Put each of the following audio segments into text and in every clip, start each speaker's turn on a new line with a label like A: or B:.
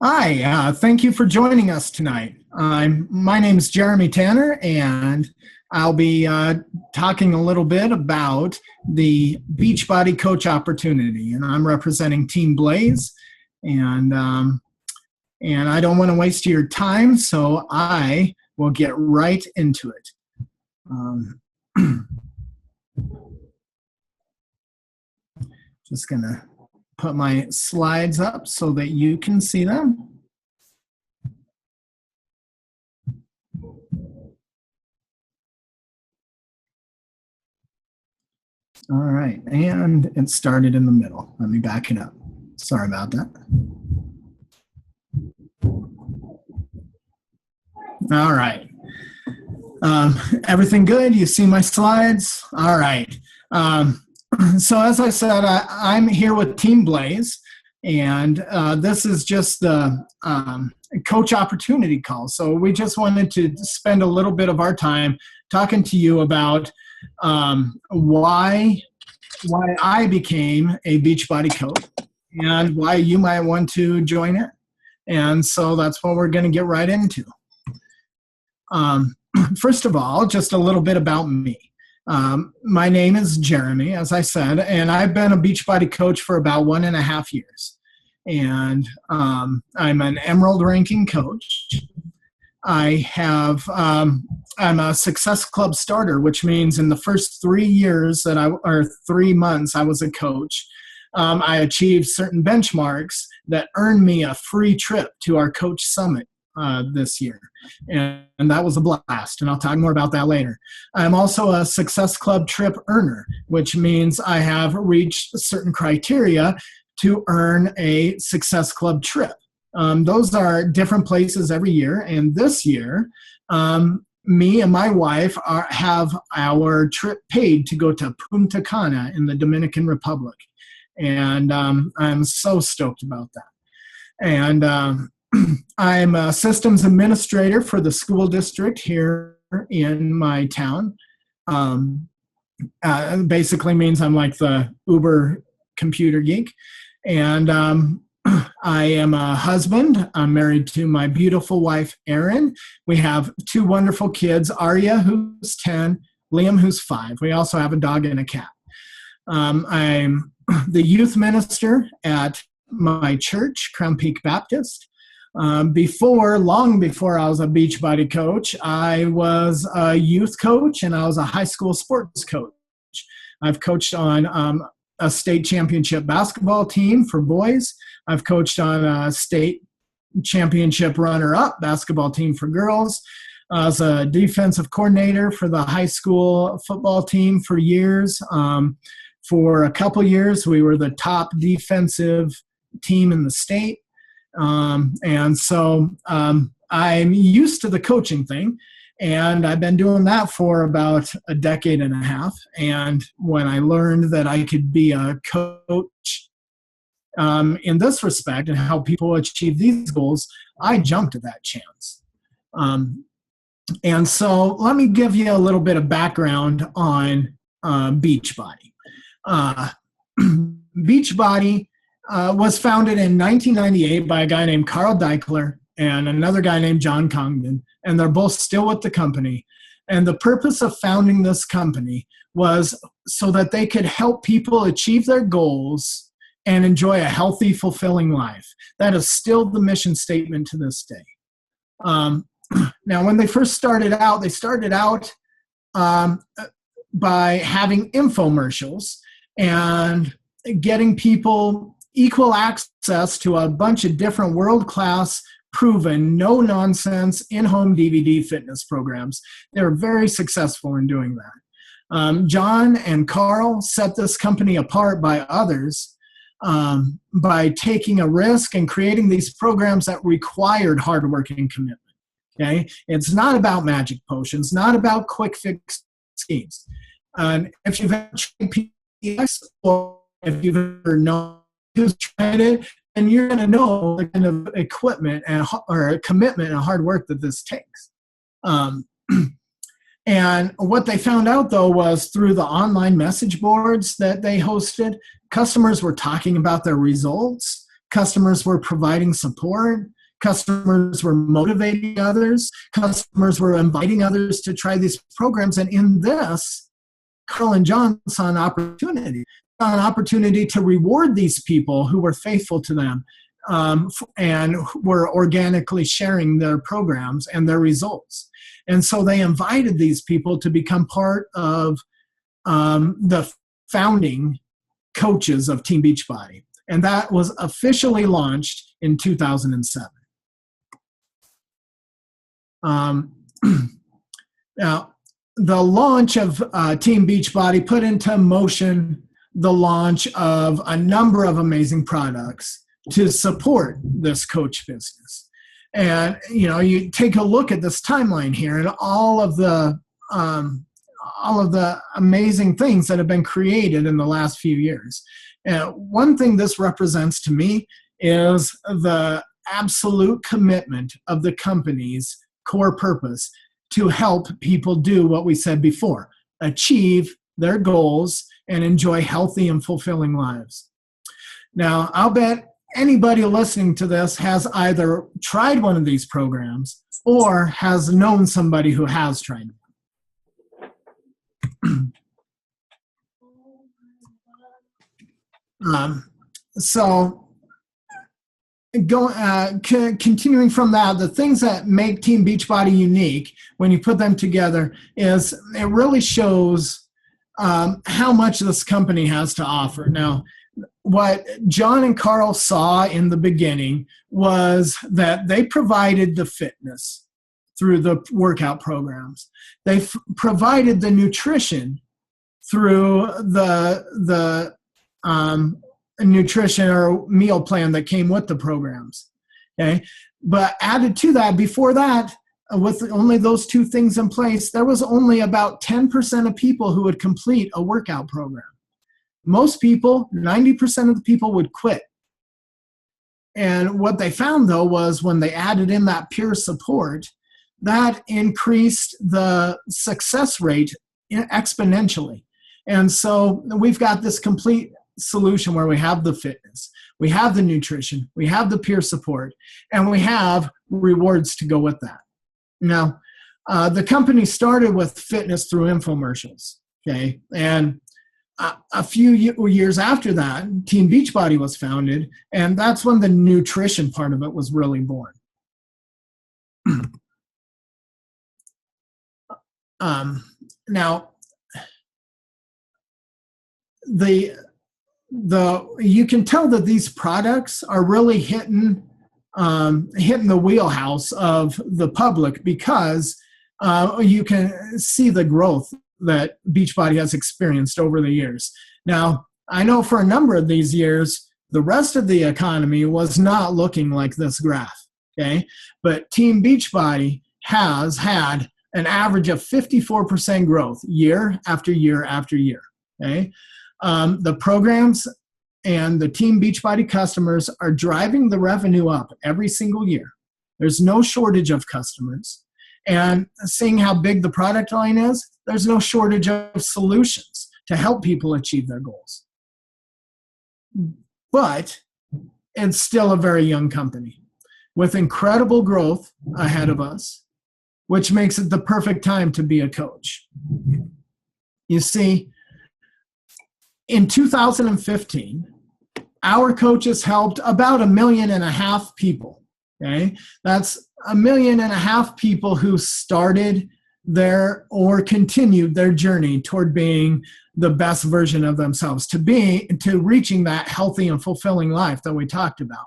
A: Hi, thank you for joining us tonight. My name is Jeremy Tanner, and I'll be talking a little bit about the Beachbody Coach opportunity. And I'm representing Team Blaze, and and I don't want to waste your time, so I will get right into it. Um, just gonna put my slides up so that you can see them. All right, and it started in the middle. Let me back it up. Sorry about that. All right. Everything good? You see my slides? All right. So as I said, I'm here with Team Blaze, and this is just the coach opportunity call. So we just wanted to spend a little bit of our time talking to you about why I became a Beachbody coach and why you might want to join it. And so that's what we're going to get right into. First of all, just a little bit about me. My name is Jeremy, as I said, and I've been a Beachbody coach for about 1.5 years. And I'm an Emerald ranking coach. I'm a Success Club starter, which means in the first 3 years or 3 months I was a coach, I achieved certain benchmarks that earned me a free trip to our coach summit this year. And that was a blast, and I'll talk more about that later. I'm also a Success Club trip earner, which means I have reached certain criteria to earn a Success Club trip. Those are different places every year, and this year, me and my wife have our trip paid to go to Punta Cana in the Dominican Republic, and I'm so stoked about that. And I'm a systems administrator for the school district here in my town. Basically means I'm like the Uber computer geek. And I am a husband. I'm married to my beautiful wife, Erin. We have 2 wonderful kids, Arya, who's 10, Liam, who's 5. We also have a dog and a cat. I'm the youth minister at my church, Crown Peak Baptist. Long before I was a Beachbody coach, I was a youth coach and I was a high school sports coach. I've coached on a state championship basketball team for boys. I've coached on a state championship runner-up basketball team for girls. I was a defensive coordinator for the high school football team for years. For a couple years, we were the top defensive team in the state. And so I'm used to the coaching thing, and I've been doing that for about a decade and a half. And when I learned that I could be a coach in this respect and help people achieve these goals, I jumped at that chance. And so let me give you a little bit of background on Beachbody. Beachbody was founded in 1998 by a guy named Carl Deichler and another guy named John Congdon, and they're both still with the company. And the purpose of founding this company was so that they could help people achieve their goals and enjoy a healthy, fulfilling life. That is still the mission statement to this day. Now, when they first started out, by having infomercials and getting people equal access to a bunch of different world-class, proven, no-nonsense, in-home DVD fitness programs. They were very successful in doing that. John and Carl set this company apart by others by taking a risk and creating these programs that required hard work and commitment. Okay, it's not about magic potions, not about quick fix schemes. And if you've ever tried PDX or if you've ever known who's tried it, then you're going to know the kind of equipment or commitment and hard work that this takes. And what they found out, though, was through the online message boards that they hosted, customers were talking about their results Customers were providing support. Customers were motivating others. Customers were inviting others to try these programs. And in this, Carl and John saw an opportunity to reward these people who were faithful to them, and were organically sharing their programs and their results. And so they invited these people to become part of the founding coaches of Team Beachbody. And that was officially launched in 2007. Now, the launch of Team Beachbody put into motion the launch of a number of amazing products to support this coach business. And, you take a look at this timeline here and all of the amazing things that have been created in the last few years. And one thing this represents to me is the absolute commitment of the company's core purpose to help people do what we said before, achieve their goals and enjoy healthy and fulfilling lives. Now, I'll bet anybody listening to this has either tried one of these programs or has known somebody who has tried them. Continuing from that, the things that make Team Beachbody unique when you put them together is it really shows how much this company has to offer. Now, what John and Carl saw in the beginning was that they provided the fitness through the workout programs. They provided the nutrition through the nutrition or meal plan that came with the programs. Okay, but added to that, before that, with only those two things in place, there was only about 10% of people who would complete a workout program. Most people, 90% of the people, would quit. And what they found, though, was when they added in that peer support, that increased the success rate exponentially. And so we've got this complete solution where we have the fitness, we have the nutrition, we have the peer support, and we have rewards to go with that. Now, the company started with fitness through infomercials, okay? And a few years after that, Team Beachbody was founded, and that's when the nutrition part of it was really born. Now, you can tell that these products are really hitting the wheelhouse of the public because you can see the growth that Beachbody has experienced over the years. Now, I know for a number of these years, the rest of the economy was not looking like this graph, okay? But Team Beachbody has had an average of 54% growth year after year after year, okay? The programs and the Team Beachbody customers are driving the revenue up every single year. There's no shortage of customers. And seeing how big the product line is, there's no shortage of solutions to help people achieve their goals. But it's still a very young company with incredible growth ahead of us, which makes it the perfect time to be a coach. You see, in 2015, our coaches helped about 1.5 million people. Okay, that's 1.5 million people who started or continued their journey toward being the best version of themselves, to reaching that healthy and fulfilling life that we talked about.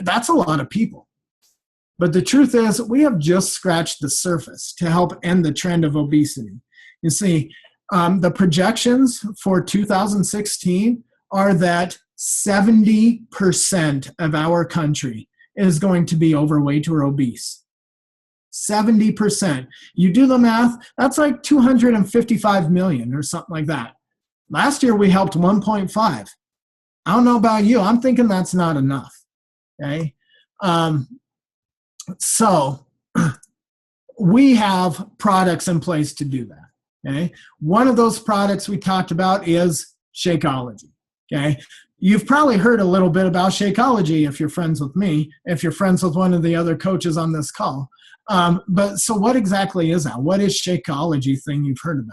A: That's a lot of people. But the truth is, we have just scratched the surface to help end the trend of obesity. You see, the projections for 2016 are that 70% of our country is going to be overweight or obese. 70%. You do the math, that's like 255 million or something like that. Last year we helped 1.5. I don't know about you, I'm thinking that's not enough. Okay? So we have products in place to do that. Okay? One of those products we talked about is Shakeology. Okay? You've probably heard a little bit about Shakeology if you're friends with me, if you're friends with one of the other coaches on this call. But so what exactly is that? What is Shakeology thing you've heard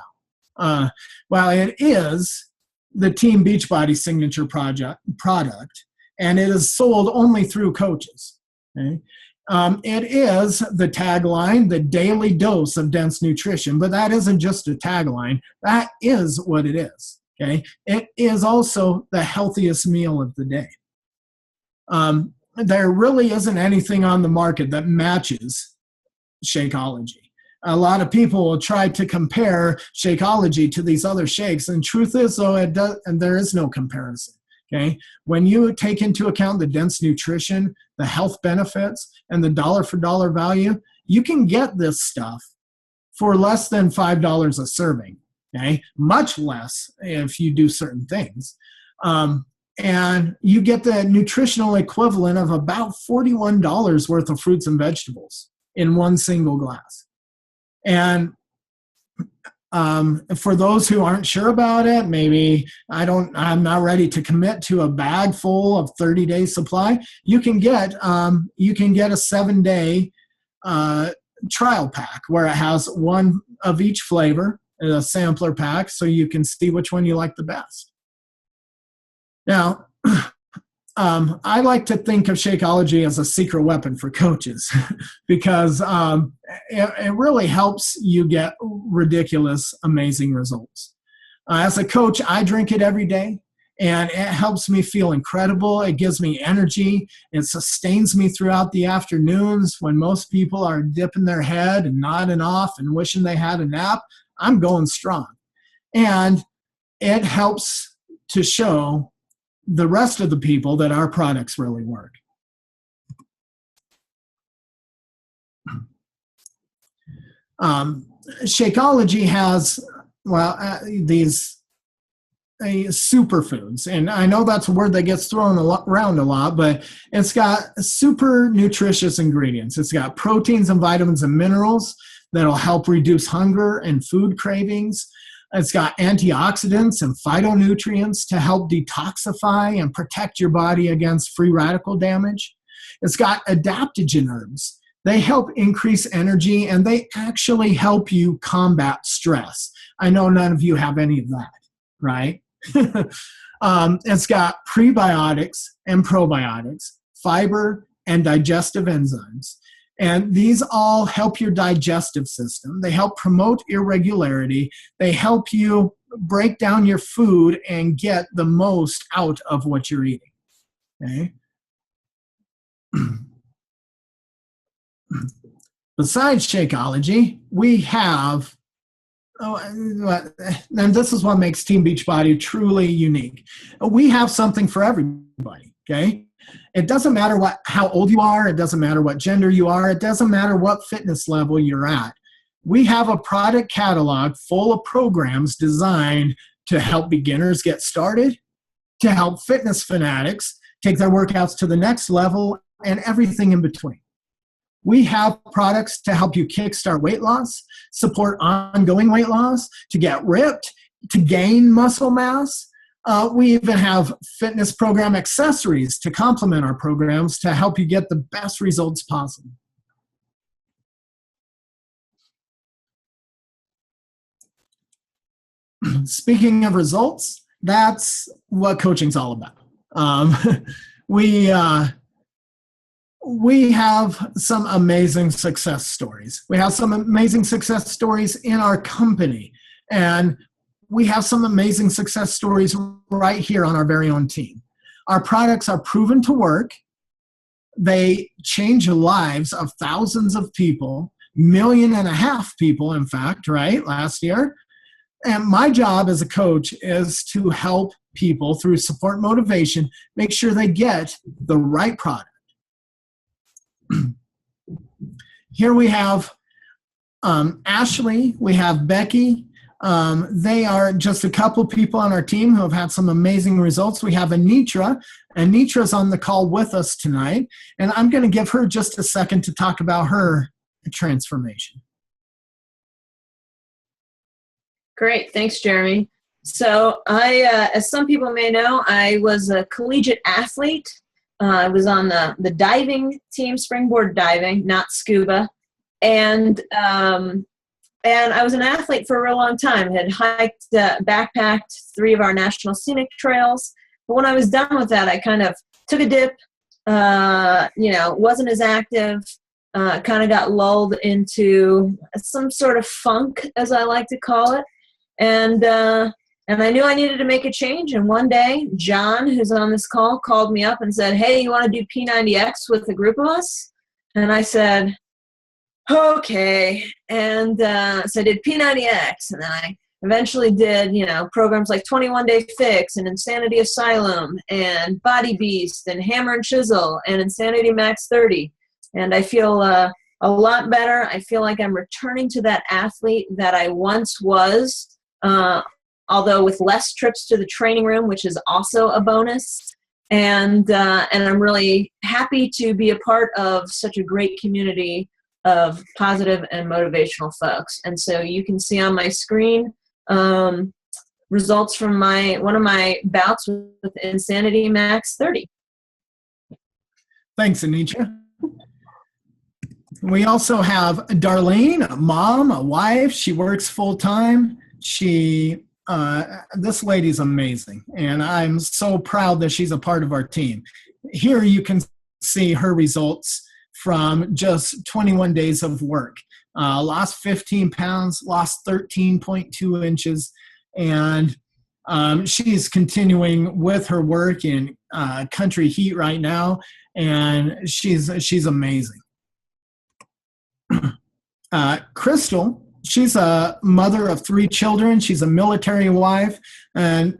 A: about? Well, it is the Team Beachbody signature product, and it is sold only through coaches. Okay? It is the tagline, the daily dose of dense nutrition, but that isn't just a tagline. That is what it is. Okay, it is also the healthiest meal of the day. There really isn't anything on the market that matches Shakeology. A lot of people will try to compare Shakeology to these other shakes, and truth is, though, and there is no comparison. Okay, when you take into account the dense nutrition, the health benefits, and the dollar for dollar value, you can get this stuff for less than $5 a serving. Okay, much less if you do certain things. And you get the nutritional equivalent of about $41 worth of fruits and vegetables in one single glass. And for those who aren't sure about it, maybe I'm not ready to commit to a bag full of 30-day supply. You can get a 7-day trial pack where it has one of each flavor, a sampler pack, so you can see which one you like the best. Now, I like to think of Shakeology as a secret weapon for coaches because it really helps you get ridiculous, amazing results. As a coach, I drink it every day, and it helps me feel incredible. It gives me energy. It sustains me throughout the afternoons when most people are dipping their head and nodding off and wishing they had a nap. I'm going strong. And it helps to show the rest of the people that our products really work. Shakeology has, these superfoods. And I know that's a word that gets thrown around a lot, but it's got super nutritious ingredients. It's got proteins and vitamins and minerals that'll help reduce hunger and food cravings. It's got antioxidants and phytonutrients to help detoxify and protect your body against free radical damage. It's got adaptogen herbs. They help increase energy, and they actually help you combat stress. I know none of you have any of that, right? It's got prebiotics and probiotics, fiber, and digestive enzymes. And these all help your digestive system. They help promote irregularity. They help you break down your food and get the most out of what you're eating. Okay? Besides Shakeology, we have, and this is what makes Team Beachbody truly unique. We have something for everybody, okay? It doesn't matter how old you are. It doesn't matter what gender you are. It doesn't matter what fitness level you're at. We have a product catalog full of programs designed to help beginners get started, to help fitness fanatics take their workouts to the next level, and everything in between. We have products to help you kickstart weight loss, support ongoing weight loss, to get ripped, to gain muscle mass. We even have fitness program accessories to complement our programs to help you get the best results possible. Speaking of results, that's what coaching's all about. We have some amazing success stories. We have some amazing success stories in our company, and we have some amazing success stories right here on our very own team. Our products are proven to work. They change the lives of thousands of people, 1.5 million people, in fact, right, last year. And my job as a coach is to help people through support motivation, make sure they get the right product. Here we have Ashley, we have Becky. They are just a couple people on our team who have had some amazing results. We have Anitra. Anitra's on the call with us tonight, and I'm going to give her just a second to talk about her transformation.
B: Great. Thanks, Jeremy. So as some people may know, I was a collegiate athlete. I was on the diving team, springboard diving, not scuba. And I was an athlete for a real long time. Had hiked, backpacked 3 of our national scenic trails. But when I was done with that, I kind of took a dip, wasn't as active, kind of got lulled into some sort of funk, as I like to call it. And I knew I needed to make a change. And one day, John, who's on this call, called me up and said, "Hey, you want to do P90X with a group of us?" And I said, "Okay." And so I did P90X. And then I eventually did, programs like 21 Day Fix and Insanity Asylum and Body Beast and Hammer and Chisel and Insanity Max 30. And I feel a lot better. I feel like I'm returning to that athlete that I once was, although with less trips to the training room, which is also a bonus. And I'm really happy to be a part of such a great community of positive and motivational folks. And so you can see on my screen results from one of my bouts with Insanity Max 30.
A: Thanks, Anitra. We also have Darlene, a mom, a wife. She works full time. This lady's amazing, and I'm so proud that she's a part of our team. Here you can see her results from just 21 days of work. Lost 15 pounds, lost 13.2 inches, and she's continuing with her work in country heat right now, and she's amazing. Crystal, she's a mother of 3 children. She's a military wife, and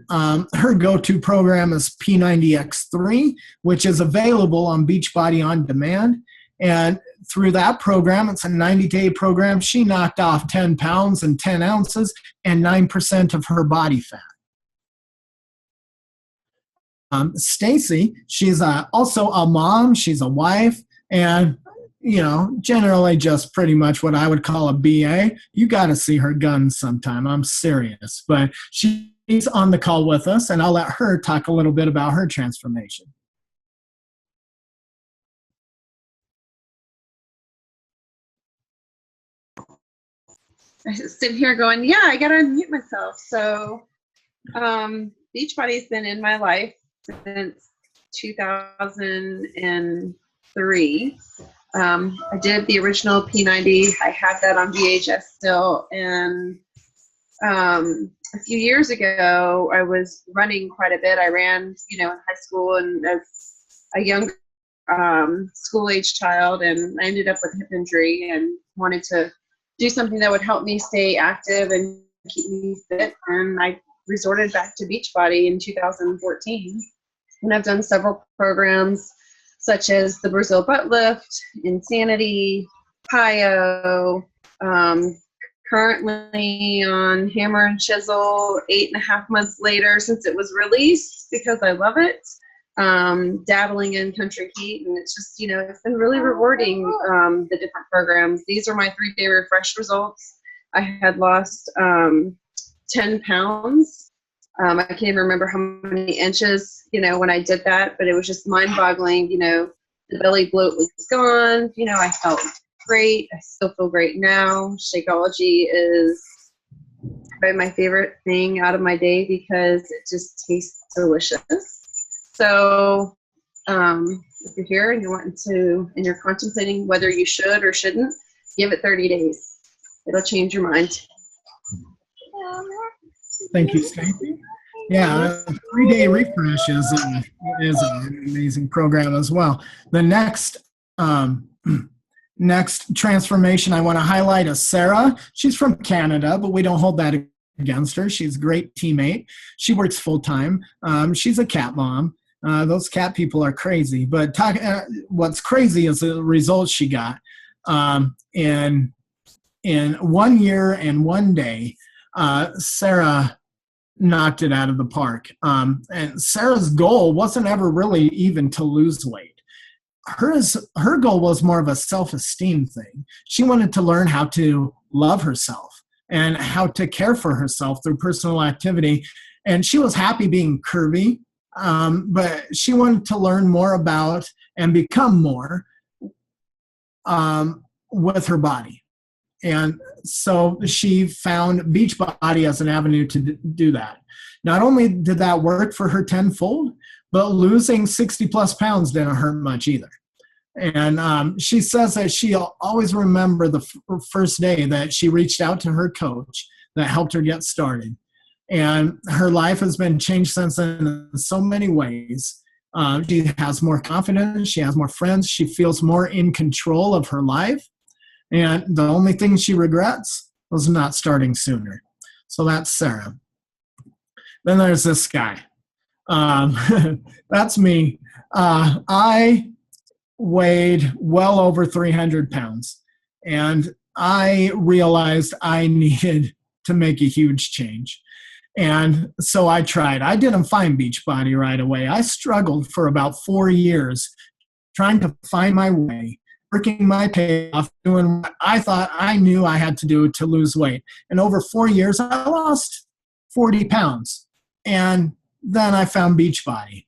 A: her go-to program is P90X3, which is available on Beachbody On Demand. And through that program, it's a 90-day program, she knocked off 10 pounds and 10 ounces and 9% of her body fat. Stacy, she's also a mom. She's a wife, and generally just pretty much what I would call a BA. You got to see her guns sometime. I'm serious. But she's on the call with us, and I'll let her talk a little bit about her transformation.
C: I was sitting here going, yeah, I got to unmute myself. So Beachbody's been in my life since 2003. I did the original P90. I have that on VHS still. And a few years ago, I was running quite a bit. I ran, in high school and as a young school-age child, and I ended up with a hip injury and wanted to do something that would help me stay active and keep me fit. And I resorted back to Beachbody in 2014. And I've done several programs, such as the Brazil butt lift, Insanity, PIO, currently on Hammer and Chisel 8.5 months later since it was released because I love it, dabbling in country heat, and it's just, it's been really rewarding, the different programs. These are my 3-day refresh results. I had lost 10 pounds. I can't even remember how many inches, when I did that, but it was just mind-boggling. The belly bloat was gone. I felt great. I still feel great now. Shakeology is probably my favorite thing out of my day because it just tastes delicious. So if you're here and you're contemplating whether you should or shouldn't, give it 30 days. It'll change your mind.
A: Thank you, Stacey. Yeah, 3-day refresh is an amazing program as well. The next transformation I want to highlight is Sarah. She's from Canada, but we don't hold that against her. She's a great teammate. She works full time. She's a cat mom. Those cat people are crazy. But what's crazy is the results she got in 1 year and 1 day. Sarah knocked it out of the park. And Sarah's goal wasn't ever really even to lose weight. Her goal was more of a self-esteem thing. She wanted to learn how to love herself and how to care for herself through personal activity. And she was happy being curvy, but she wanted to learn more about and become more with her body. And so she found Beachbody as an avenue to do that. Not only did that work for her tenfold, but losing 60 plus pounds didn't hurt much either. And she says that she'll always remember the first day that she reached out to her coach that helped her get started. And her life has been changed since then in so many ways. She has more confidence. She has more friends. She feels more in control of her life. And the only thing she regrets was not starting sooner. So that's Sarah. Then there's this guy. That's me. I weighed well over 300 pounds. And I realized I needed to make a huge change. And so I tried. I didn't find Beachbody right away. I struggled for about 4 years trying to find my way, working my tail off, doing what I thought I knew I had to do to lose weight. And over 4 years, I lost 40 pounds. And then I found Beachbody.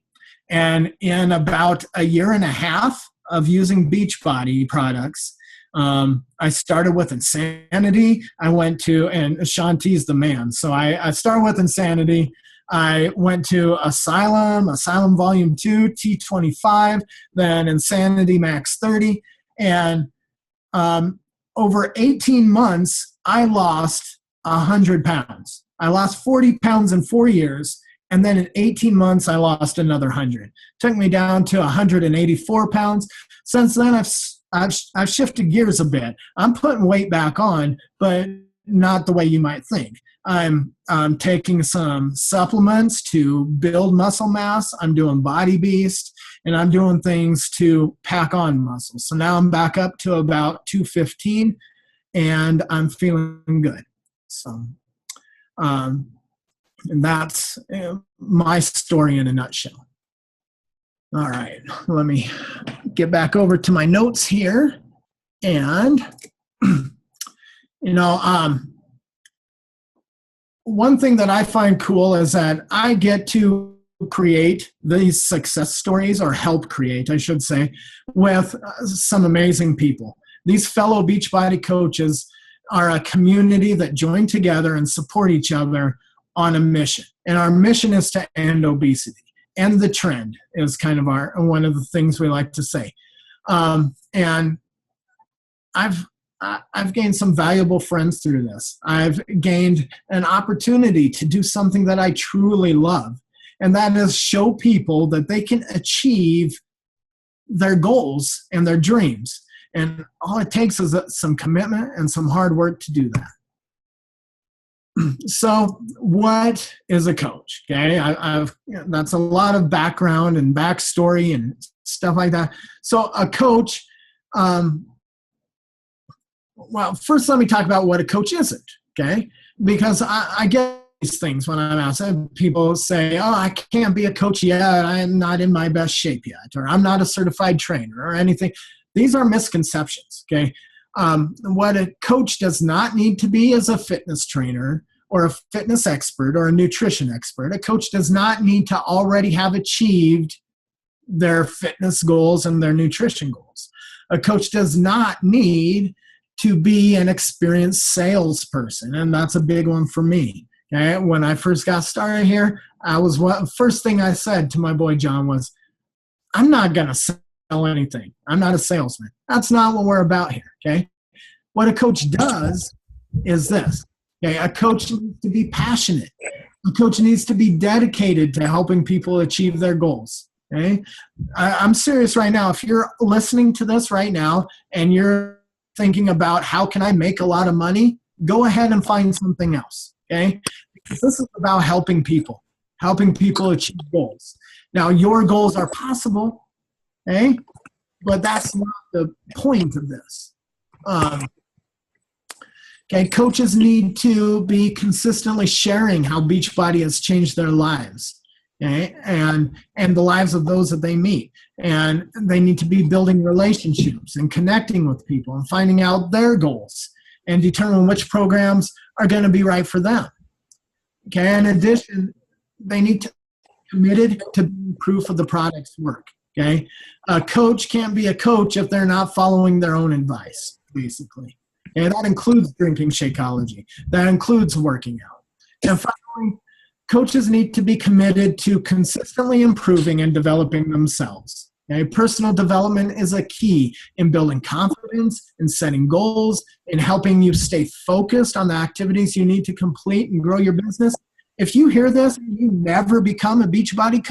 A: And in about a year and a half of using Beachbody products, I started with Insanity. I went to, and Shanti's the man. So I started with Insanity. I went to Asylum Volume 2, T25, then Insanity Max 30. And over 18 months, I lost 100 pounds. I lost 40 pounds in 4 years. And then in 18 months, I lost another 100. Took me down to 184 pounds. Since then, I've shifted gears a bit. I'm putting weight back on, but not the way you might think. I'm taking some supplements to build muscle mass. I'm doing Body Beast, and I'm doing things to pack on muscle. So now I'm back up to about 215, and I'm feeling good. So, and that's my story in a nutshell. All right, let me get back over to my notes here. And, one thing that I find cool is that I get to create these success stories, or help create, I should say, with some amazing people. These fellow Beachbody coaches are a community that join together and support each other on a mission. And our mission is to end obesity. And the trend is kind of one of the things we like to say. And I've gained some valuable friends through this. I've gained an opportunity to do something that I truly love, and that is show people that they can achieve their goals and their dreams. And all it takes is some commitment and some hard work to do that. So what is a coach? Okay, that's a lot of background and backstory and stuff like that. So a coach, well, first let me talk about what a coach isn't, okay? Because I get these things when I'm outside. People say, oh, I can't be a coach yet. I'm not in my best shape yet, or I'm not a certified trainer or anything. These are misconceptions, okay? What a coach does not need to be is a fitness trainer or a fitness expert or a nutrition expert. A coach does not need to already have achieved their fitness goals and their nutrition goals. A coach does not need to be an experienced salesperson, and that's a big one for me. Okay? When I first got started here, first thing I said to my boy John was, I'm not going to sell anything. I'm not a salesman. That's not what we're about here. Okay? What a coach does is this. Okay? A coach needs to be passionate. A coach needs to be dedicated to helping people achieve their goals. Okay? I'm serious right now. If you're listening to this right now and you're thinking about how can I make a lot of money, go ahead and find something else, okay? Because this is about helping people achieve goals. Now, your goals are possible, okay? But that's not the point of this. Okay, coaches need to be consistently sharing how Beachbody has changed their lives, okay? And the lives of those that they meet. And they need to be building relationships and connecting with people and finding out their goals and determine which programs are going to be right for them. Okay. In addition, they need to be committed to being proof of the product's work. Okay. A coach can't be a coach if they're not following their own advice, basically. And that includes drinking Shakeology. That includes working out. And finally, coaches need to be committed to consistently improving and developing themselves. Okay? Personal development is a key in building confidence, in setting goals, in helping you stay focused on the activities you need to complete and grow your business. If you hear this and you never become a Beachbody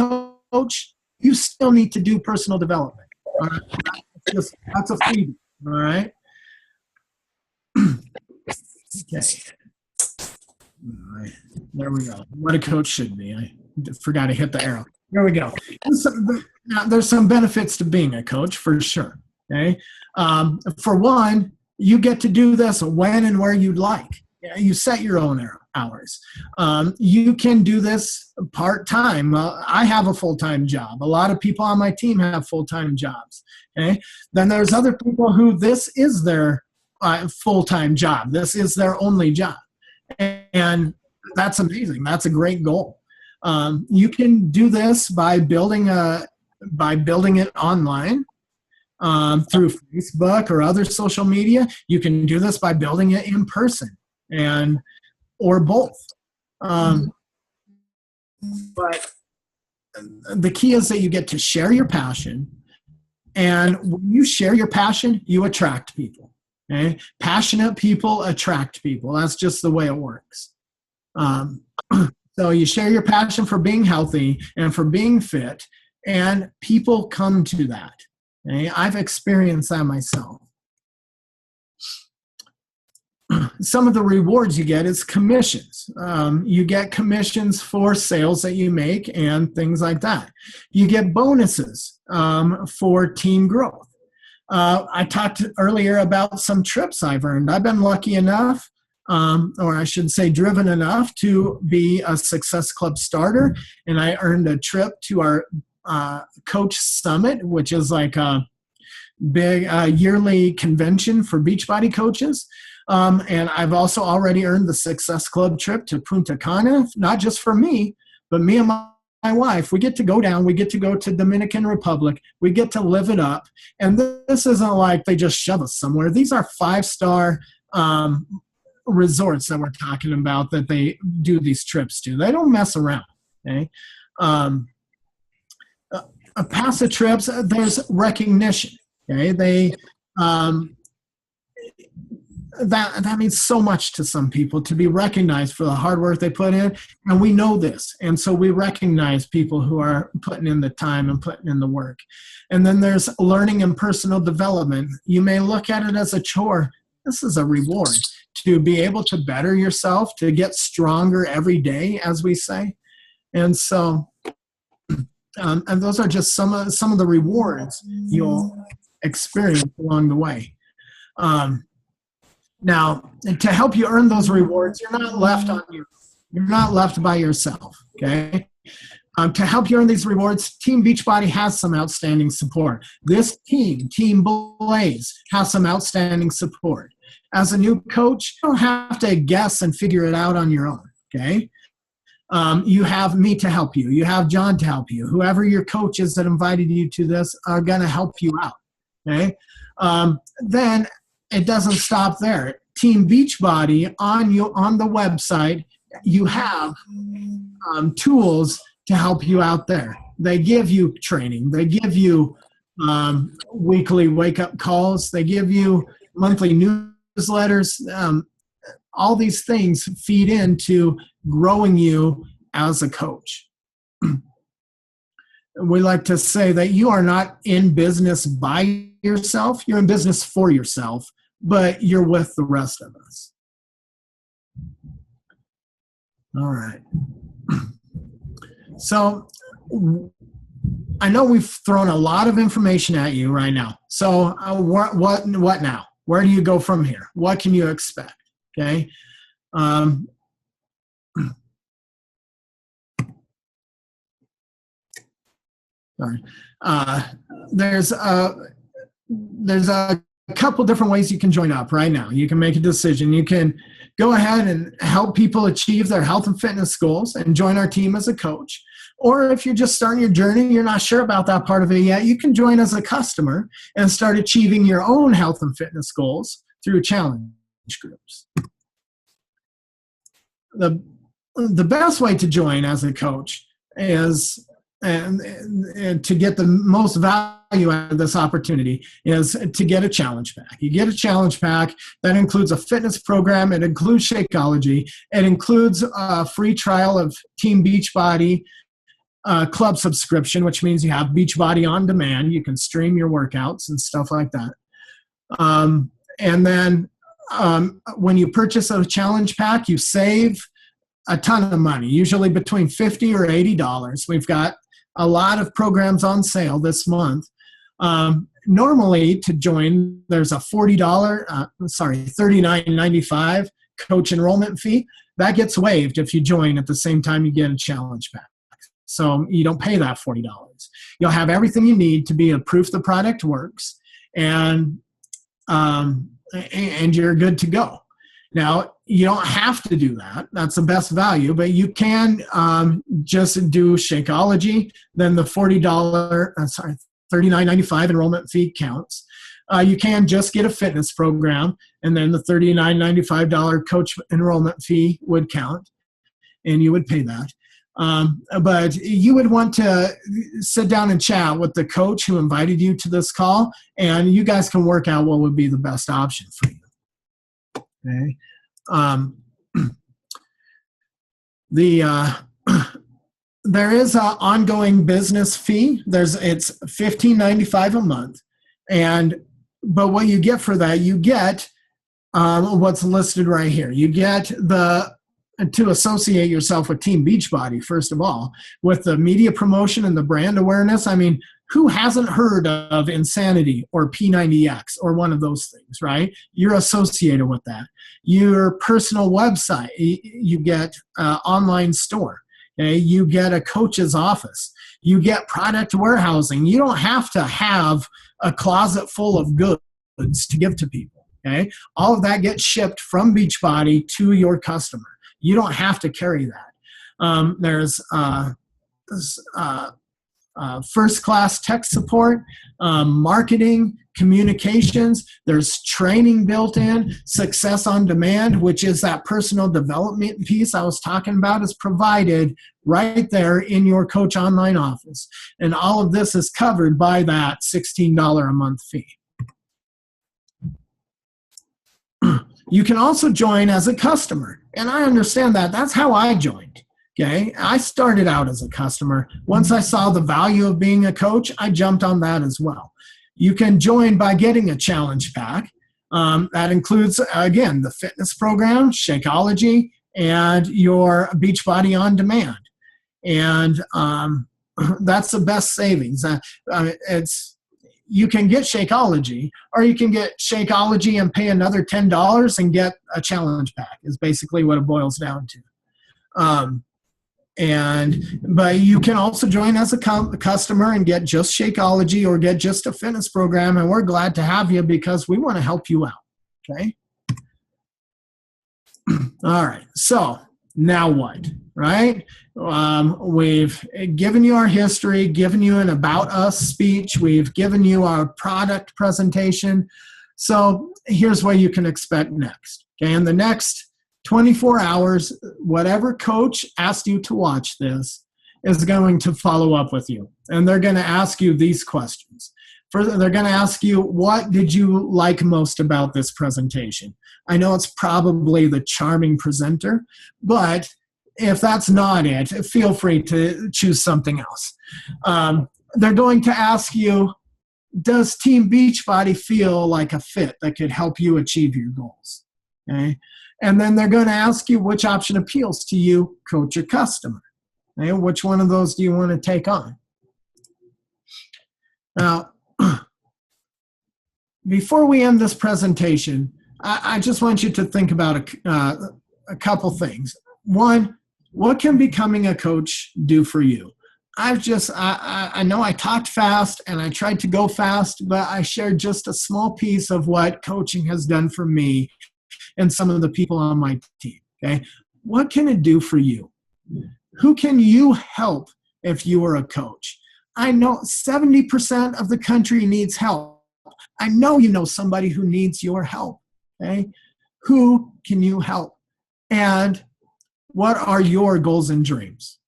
A: coach, you still need to do personal development. All right? That's a freebie. All right? Okay. All right. There we go. What a coach should be. I forgot to hit the arrow. There we go. There's some benefits to being a coach for sure. Okay. For one, you get to do this when and where you'd like. You set your own hours. You can do this part-time. I have a full-time job. A lot of people on my team have full-time jobs. Okay. Then there's other people who this is their full-time job. This is their only job. And that's amazing. That's a great goal. You can do this by building it online through Facebook or other social media. You can do this by building it in person or both. But the key is that you get to share your passion, and when you share your passion, you attract people. Okay? Passionate people attract people. That's just the way it works. So you share your passion for being healthy and for being fit, and people come to that. Okay? I've experienced that myself. Some of the rewards you get is commissions. You get commissions for sales that you make and things like that. You get bonuses for team growth. I talked earlier about some trips I've earned. I've been lucky enough, or I should say driven enough, to be a Success Club starter, and I earned a trip to our Coach Summit, which is like a big yearly convention for Beachbody coaches. And I've also already earned the Success Club trip to Punta Cana, not just for me, but me and my wife. We get to go down. We get to go to Dominican Republic. We get to live it up. And this isn't like they just shove us somewhere. These are 5-star resorts that we're talking about that they do these trips to. They don't mess around. Okay. Past the trips, there's recognition. Okay. That means so much to some people, to be recognized for the hard work they put in. And we know this. And so we recognize people who are putting in the time and putting in the work. And then there's learning and personal development. You may look at it as a chore. This is a reward to be able to better yourself, to get stronger every day, as we say. And so, and those are just some of the rewards you'll experience along the way. Now, to help you earn those rewards, you're not left by yourself. Okay. To help you earn these rewards, Team Beachbody has some outstanding support. This Team Blaze, has some outstanding support. As a new coach, you don't have to guess and figure it out on your own. Okay. You have me to help you. You have John to help you. Whoever your coach is that invited you to this are going to help you out. Okay. Then it doesn't stop there. Team Beachbody on the website, you have tools to help you out there. They give you training. They give you weekly wake-up calls. They give you monthly newsletters. All these things feed into growing you as a coach. We like to say that you are not in business by yourself. You're in business for yourself, but you're with the rest of us. All right. So I know we've thrown a lot of information at you right now. So what now? Where do you go from here? What can you expect? Okay. Sorry. There's a couple different ways you can join up right now. You can make a decision. You can go ahead and help people achieve their health and fitness goals and join our team as a coach. Or if you're just starting your journey, you're not sure about that part of it yet, you can join as a customer and start achieving your own health and fitness goals through challenge groups. The best way to join as a coach is, and to get the most value out of this opportunity, is to get a challenge pack. You get a challenge pack that includes a fitness program. It includes Shakeology. It includes a free trial of Team Beachbody club subscription, which means you have Beachbody on demand. You can stream your workouts and stuff like that. And then when you purchase a challenge pack, you save a ton of money, usually between $50 or $80. We've got a lot of programs on sale this month. Normally to join, there's a $39.95 coach enrollment fee. That gets waived if you join at the same time you get a challenge pack. So you don't pay that $40. You'll have everything you need to be a proof the product works, and you're good to go. Now, you don't have to do that. That's the best value, but you can just do Shakeology. Then the $39.95 enrollment fee counts. You can just get a fitness program, and then the $39.95 coach enrollment fee would count, and you would pay that. But you would want to sit down and chat with the coach who invited you to this call, and you guys can work out what would be the best option for you. Okay. There is an ongoing business fee. It's $15.95 a month, but what you get for that, you get what's listed right here. You get to associate yourself with Team Beachbody, first of all, with the media promotion and the brand awareness. I mean, who hasn't heard of Insanity or P90X or one of those things, right? You're associated with that. Your personal website, you get an online store. Okay? You get a coach's office. You get product warehousing. You don't have to have a closet full of goods to give to people. Okay? All of that gets shipped from Beachbody to your customer. You don't have to carry that. There's first-class tech support, marketing, communications. There's training built in. Success on demand, which is that personal development piece I was talking about, is provided right there in your Coach Online office. And all of this is covered by that $16 a month fee. You can also join as a customer, and I understand that. That's how I joined. Okay, I started out as a customer. Once I saw the value of being a coach, I jumped on that as well. You can join by getting a challenge pack. That includes, again, the fitness program, Shakeology, and your Beachbody on demand. And that's the best savings. You can get Shakeology, or you can get Shakeology and pay another $10 and get a challenge pack, is basically what it boils down to. But you can also join as a customer and get just Shakeology or get just a fitness program, and we're glad to have you because we want to help you out. Okay. All right. So now what? Right? We've given you our history, given you an about us speech. We've given you our product presentation. So here's what you can expect next. Okay. In the next 24 hours, whatever coach asked you to watch this is going to follow up with you. And they're going to ask you these questions. First, they're going to ask you, what did you like most about this presentation? I know it's probably the charming presenter, but if that's not it, feel free to choose something else. They're going to ask you, does Team Beachbody feel like a fit that could help you achieve your goals? Okay. And then they're going to ask you which option appeals to you, coach or customer. Okay? Which one of those do you want to take on? Now, before we end this presentation, I just want you to think about a couple things. One, what can becoming a coach do for you? I know I talked fast and I tried to go fast, but I shared just a small piece of what coaching has done for me and some of the people on my team. Okay. What can it do for you? Who can you help if you are a coach? I know 70% of the country needs help. I know you know somebody who needs your help. Okay. Who can you help? And what are your goals and dreams?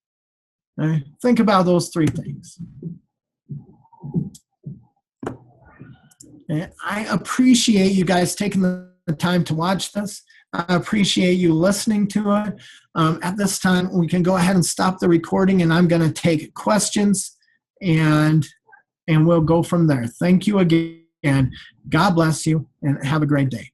A: Okay? Think about those three things. Okay? I appreciate you guys taking the time to watch this. I appreciate you listening to it. At this time, we can go ahead and stop the recording, and I'm going to take questions, and we'll go from there. Thank you again. God bless you, and have a great day.